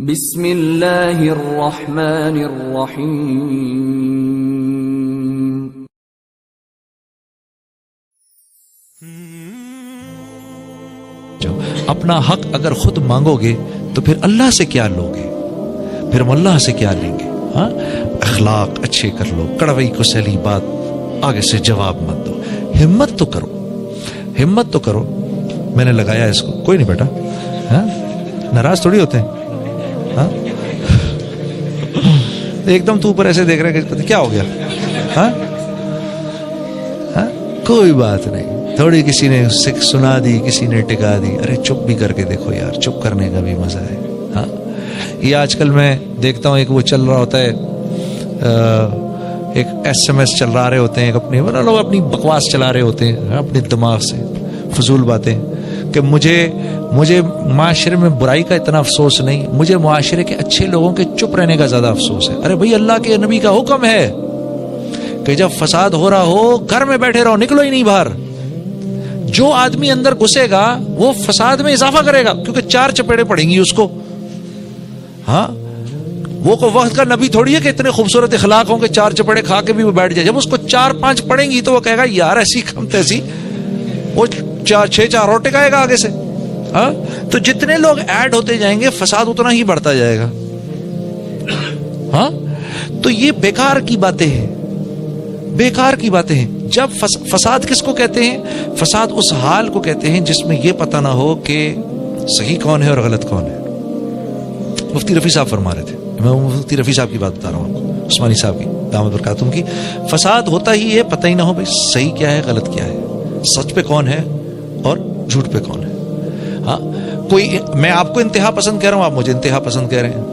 بسم اللہ الرحمن الرحیم۔ اپنا حق اگر خود مانگو گے تو پھر اللہ سے کیا لوگے، پھر ہم اللہ سے کیا لیں گے؟ ہاں، اخلاق اچھے کر لو، کڑوئی کو سہلی بات آگے سے جواب مت دو، ہمت تو کرو، ہمت تو کرو۔ میں نے لگایا اس کو، کوئی نہیں بیٹا، ہاں ناراض تھوڑی ہوتے ہیں، ہاں ایک دم تو اوپر ایسے دیکھ رہے کہ کیا ہو گیا، ہاں کوئی بات نہیں، تھوڑی کسی نے سنا دی، کسی نے ٹکا دی، ارے چپ بھی کر کے دیکھو یار، چپ کرنے کا بھی مزہ ہے۔ ہاں یہ آج کل میں دیکھتا ہوں ایک وہ چل رہا ہوتا ہے، ایک SMS چل رہے ہوتے ہیں، اپنی لوگ اپنی بکواس چلا رہے ہوتے ہیں اپنے دماغ سے، فضول باتیں کہ مجھے معاشرے میں برائی کا اتنا افسوس نہیں، مجھے معاشرے کے اچھے لوگوں کے چپ رہنے کا زیادہ افسوس ہے۔ ارے بھائی اللہ کے نبی کا حکم ہے کہ جب فساد ہو رہا ہو گھر میں بیٹھے رہو، نکلو ہی نہیں باہر۔ جو آدمی اندر گھسے گا وہ فساد میں اضافہ کرے گا، کیونکہ 4 چپیڑے پڑیں گی اس کو۔ ہاں وہ کو وقت کا نبی تھوڑی ہے کہ اتنے خوبصورت اخلاق ہوں کہ 4 چپیڑے کھا کے بھی وہ بیٹھ جائے۔ جب اس کو 4-5 پڑیں گی تو وہ کہے گا یار ایسی کم تیسی، وہ 6 اور ٹکائے گا آگے سے۔ ہاں تو جتنے لوگ ایڈ ہوتے جائیں گے فساد اتنا ہی بڑھتا جائے گا۔ ہاں تو یہ بیکار کی باتیں ہیں، بیکار کی باتیں ہیں۔ جب فساد کس کو کہتے ہیں؟ فساد اس حال کو کہتے ہیں جس میں یہ پتہ نہ ہو کہ صحیح کون ہے اور غلط کون ہے۔ مفتی رفیع صاحب فرما رہے تھے، میں مفتی رفیع صاحب کی بات بتا رہا ہوں آپ کو، عثمانی صاحب کی دامت برکاتہم کی۔ فساد ہوتا ہی ہے پتہ ہی نہ ہو بھائی صحیح کیا ہے غلط کیا ہے، سچ پہ کون ہے اور جھوٹ پہ کون ہے۔ ہاں کوئی میں آپ کو انتہا پسند کہہ رہا ہوں، آپ مجھے انتہا پسند کہہ رہے ہیں۔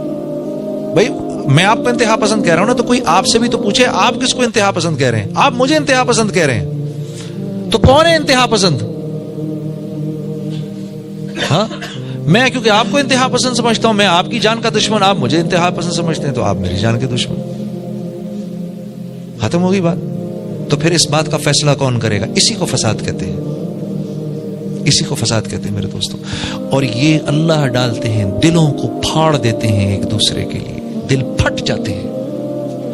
بھائی میں آپ کو انتہا پسند کہہ رہا ہوں نا، تو کوئی آپ سے بھی تو پوچھے آپ کس کو انتہا پسند کہہ رہے ہیں؟ آپ مجھے انتہا پسند کہہ رہے ہیں، تو کون ہے انتہا پسند؟ ہاں میں کیونکہ آپ کو انتہا پسند سمجھتا ہوں، میں آپ کی جان کا دشمن، آپ مجھے انتہا پسند سمجھتے ہیں تو آپ میری جان کے دشمن۔ ختم ہوگی بات۔ تو پھر اس بات کا فیصلہ کون کرے گا؟ اسی کو فساد کہتے ہیں، اسی کو فساد کہتے ہیں میرے دوستوں۔ اور یہ اللہ ڈالتے ہیں، دلوں کو پھاڑ دیتے ہیں ایک دوسرے کے لیے، دل پھٹ جاتے ہیں۔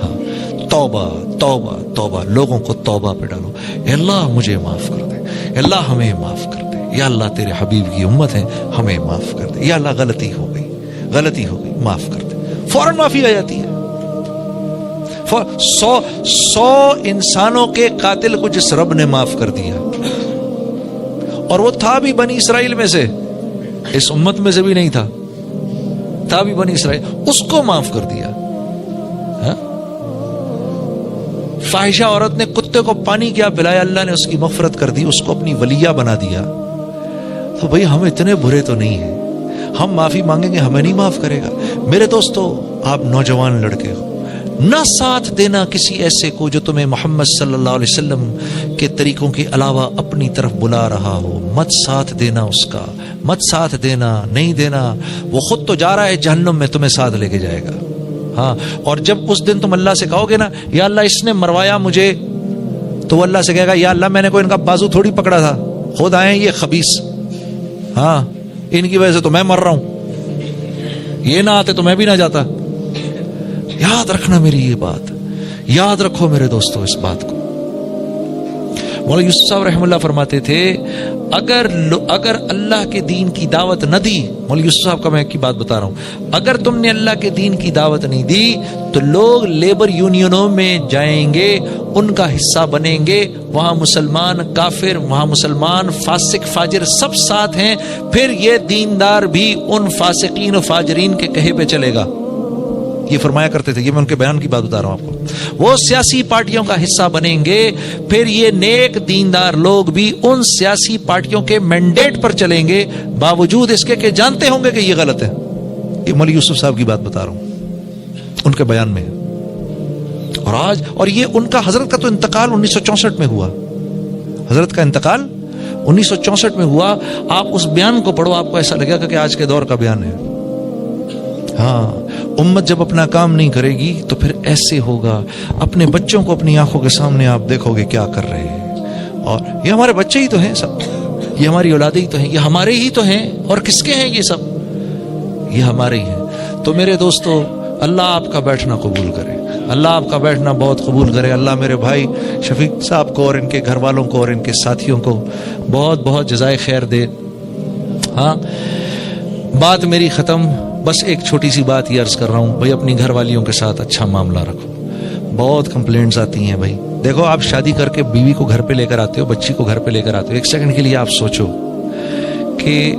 ہاں توبہ توبہ توبہ، لوگوں کو توبہ پہ ڈالو، اے اللہ مجھے معاف کر دے، اے اللہ ہمیں معاف کر دے، یا اللہ تیرے حبیب کی امت ہے ہمیں معاف کر دے، یا اللہ غلطی ہو گئی معاف کر دے، فوراً معافی آ جاتی ہے۔ 100 انسانوں کے قاتل کو جس رب نے معاف کر دیا، اور وہ تھا بھی بنی اسرائیل میں سے، اس امت میں سے بھی نہیں تھا بھی بنی اسرائیل، اس کو معاف کر دیا۔ فاحشہ عورت نے کتے کو پانی کیا پلایا، اللہ نے اس کی مغفرت کر دی، اس کو اپنی ولیہ بنا دیا۔ تو بھئی ہم اتنے برے تو نہیں ہیں، ہم معافی مانگیں گے ہمیں نہیں معاف کرے گا؟ میرے دوستو، آپ نوجوان لڑکے ہو، نہ ساتھ دینا کسی ایسے کو جو تمہیں محمد صلی اللہ علیہ وسلم کے طریقوں کے علاوہ اپنی طرف بلا رہا ہو، مت ساتھ دینا اس کا، مت ساتھ دینا، نہیں دینا۔ وہ خود تو جا رہا ہے جہنم میں، تمہیں ساتھ لے کے جائے گا۔ ہاں اور جب اس دن تم اللہ سے کہو گے نا یا اللہ اس نے مروایا مجھے، تو وہ اللہ سے کہے گا یا اللہ میں نے کوئی ان کا بازو تھوڑی پکڑا تھا، خود آئے یہ خبیث، ہاں ان کی وجہ سے تو میں مر رہا ہوں، یہ نہ آتے تو میں بھی نہ جاتا۔ یاد رکھنا میری یہ بات، یاد رکھو میرے دوستو اس بات کو۔ مولانا یوسف صاحب رحمہ اللہ فرماتے تھے اگر اللہ کے دین کی دعوت نہ دی، مولانا یوسف صاحب کا میں ایک کی بات بتا رہا ہوں، اگر تم نے اللہ کے دین کی دعوت نہیں دی تو لوگ لیبر یونینوں میں جائیں گے، ان کا حصہ بنیں گے، وہاں مسلمان کافر، وہاں مسلمان فاسق فاجر سب ساتھ ہیں، پھر یہ دیندار بھی ان فاسقین و فاجرین کے کہے پہ چلے گا۔ یہ فرمایا کرتے تھے، یہ میں ان کے بیان کی بات بتا رہا ہوں آپ کو۔ وہ سیاسی پارٹیوں کا حصہ بنیں گے، پھر یہ نیک دیندار لوگ بھی ان سیاسی پارٹیوں کے مینڈیٹ پر چلیں گے، باوجود اس کے کہ جانتے ہوں گے کہ یہ غلط ہے۔ یہ مولانا یوسف صاحب کی بات بتا رہا ہوں، ان کے بیان میں۔ اور یہ ان کا حضرت کا تو انتقال 1964 میں ہوا، حضرت کا انتقال 1964 میں ہوا۔ آپ اس بیان کو پڑھو، آپ کو ایسا لگے گا کہ آج کے دور کا بیان ہے۔ ہاں امت جب اپنا کام نہیں کرے گی تو پھر ایسے ہوگا، اپنے بچوں کو اپنی آنکھوں کے سامنے آپ دیکھو گے کیا کر رہے ہیں، اور یہ ہمارے بچے ہی تو ہیں سب، یہ ہماری اولادیں ہی تو ہیں، یہ ہمارے ہی تو ہیں، اور کس کے ہیں یہ سب؟ یہ ہمارے ہی ہیں۔ تو میرے دوستو اللہ آپ کا بیٹھنا قبول کرے, اللہ آپ کا بیٹھنا بہت قبول کرے. اللہ میرے بھائی شفیق صاحب کو اور ان کے گھر والوں کو اور ان کے ساتھیوں کو بہت بہت جزائے خیر دے. ہاں بات میری ختم. بس ایک چھوٹی سی بات یہ عرض کر رہا ہوں بھائی, اپنی گھر والیوں کے ساتھ اچھا معاملہ رکھو. بہت کمپلینٹس آتی ہیں بھائی. دیکھو آپ شادی کر کے بیوی کو گھر پہ لے کر آتے ہو, بچی کو گھر پہ لے کر آتے ہو. ایک سیکنڈ کے لیے آپ سوچو کہ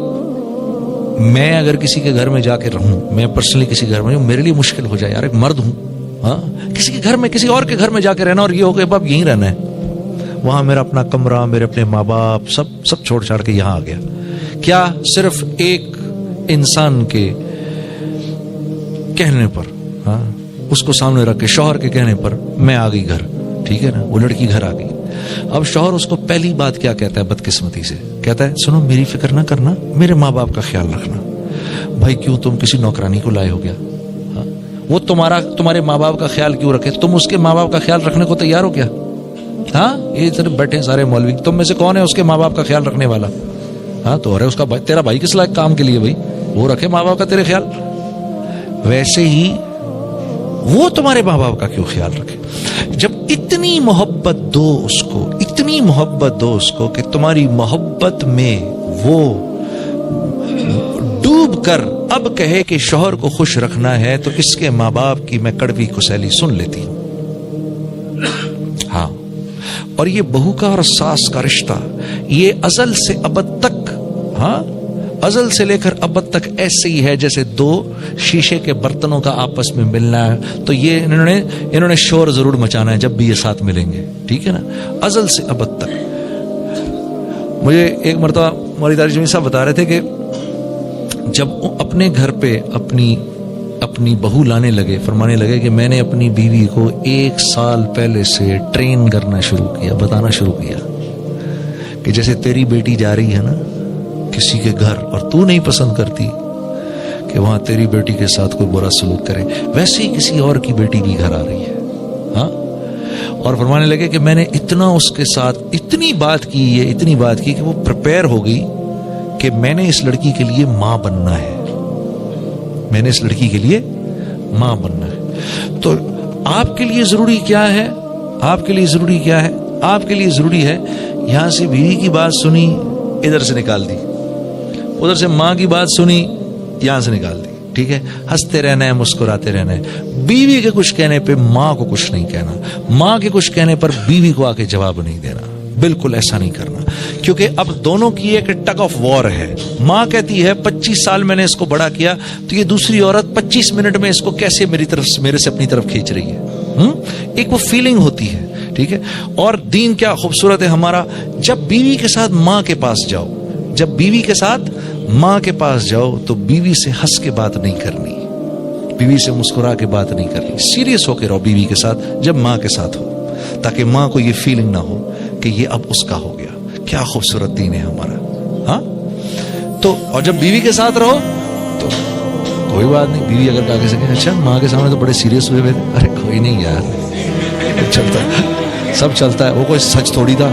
میں اگر کسی کے گھر میں جا کے رہوں, میں پرسنلی کسی گھر میں ہوں, میرے لیے مشکل ہو جائے یار, ایک مرد ہوں, ہاں کسی کے گھر میں کسی اور کے گھر میں جا کے رہنا, اور یہ ہو کہ اب یہیں رہنا ہے, وہاں میرا اپنا کمرہ, میرے اپنے ماں باپ سب چھوڑ چھاڑ کے یہاں آ گیا. کیا صرف ایک انسان کے کہنے پر, ہاں اس کو سامنے رکھ کے شوہر کے کہنے پر میں آ گئی گھر, ٹھیک ہے نا, وہ لڑکی گھر آ گئی. اب شوہر اس کو پہلی بات کیا کہتا ہے بدقسمتی سے, کہتا ہے سنو میری فکر نہ کرنا, میرے ماں باپ کا خیال رکھنا. بھائی کیوں تم کسی نوکرانی کو لائے ہو گیا؟ ہاں وہ تمہارے ماں باپ کا خیال کیوں رکھے؟ تم اس کے ماں باپ کا خیال رکھنے کو تیار ہو کیا؟ ہاں یہ ادھر بیٹھے سارے مولوی, تم میں سے کون ہے اس کے ماں باپ کا خیال رکھنے والا؟ ہاں تو اس کا تیرا بھائی کس لائق کام کے لیے بھائی, وہ رکھے ماں باپ کا تیرے خیال. ویسے ہی وہ تمہارے ماں باپ کا کیوں خیال رکھے؟ جب اتنی محبت دو اس کو, اتنی محبت دو اس کو کہ تمہاری محبت میں وہ ڈوب کر اب کہے کہ شوہر کو خوش رکھنا ہے, تو اس کے ماں باپ کی میں کڑوی کسیلی سن لیتی ہوں. ہاں اور یہ بہو کا اور ساس کا رشتہ یہ ازل سے ابد تک, ہاں ازل سے لے کر ابد تک ایسے ہی ہے جیسے دو شیشے کے برتنوں کا آپس میں ملنا ہے. تو یہ انہوں نے شور ضرور مچانا ہے جب بھی یہ ساتھ ملیں گے, ٹھیک ہے نا, ازل سے ابد تک. مجھے ایک مرتبہ مولانا طارق جمیل صاحب بتا رہے تھے کہ جب اپنے گھر پہ اپنی بہو لانے لگے, فرمانے لگے کہ میں نے اپنی بیوی کو 1 سال پہلے سے ٹرین کرنا شروع کیا, بتانا شروع کیا کہ جیسے تیری بیٹی جا رہی ہے نا کسی کے گھر اور تو نہیں پسند کرتی کہ وہاں تیری بیٹی کے ساتھ کوئی برا سلوک کرے, ویسے ہی کسی اور کی بیٹی بھی گھر آ رہی ہے. ہاں اور فرمانے لگے کہ میں نے اتنا اس کے ساتھ اتنی بات کی کہ وہ پریپیئر ہو گئی کہ میں نے اس لڑکی کے لیے ماں بننا ہے, میں نے اس لڑکی کے لیے ماں بننا ہے. تو آپ کے لیے ضروری کیا ہے, آپ کے لیے ضروری کیا ہے, آپ کے لیے ضروری ہے یہاں سے بیوی کی بات سنی ادھر سے نکال دی, ادھر سے ماں کی بات سنی یہاں سے نکال دی, ٹھیک ہے, ہنستے رہنا ہے, مسکراتے رہنا ہے. بیوی کے کچھ کہنے پہ ماں کو کچھ نہیں کہنا, ماں کے کچھ کہنے پر بیوی کو آ کے جواب نہیں دینا, بالکل ایسا نہیں کرنا. کیونکہ اب دونوں کی ایک ٹگ آف وار ہے. ماں کہتی ہے 25 سال میں نے اس کو بڑا کیا, تو یہ دوسری عورت 25 منٹ میں اس کو کیسے میرے سے اپنی طرف کھینچ رہی ہے. ایک وہ فیلنگ ہوتی ہے, ٹھیک ہے. اور دین کیا خوبصورت ہے ہمارا, جب بیوی کے ساتھ ماں کے پاس جاؤ, جب بیوی کے ساتھ ماں کے پاس جاؤ تو بیوی سے ہنس کے بات نہیں کرنی, بیوی سے مسکرا کے بات نہیں کرنی, سیریس ہو کے رہو بیوی کے ساتھ جب ماں کے ساتھ ہو, تاکہ ماں کو یہ فیلنگ نہ ہو کہ یہ اب اس کا ہو گیا. کیا خوبصورت دین ہے ہمارا. ہاں تو اور جب بیوی کے ساتھ رہو تو کوئی بات نہیں, بیوی اگر کہا سکے اچھا ماں کے سامنے تو بڑے سیریس ہوئے, ارے کوئی نہیں یار, چلتا ہے, سب چلتا ہے, وہ کوئی سچ تھوڑی تھا.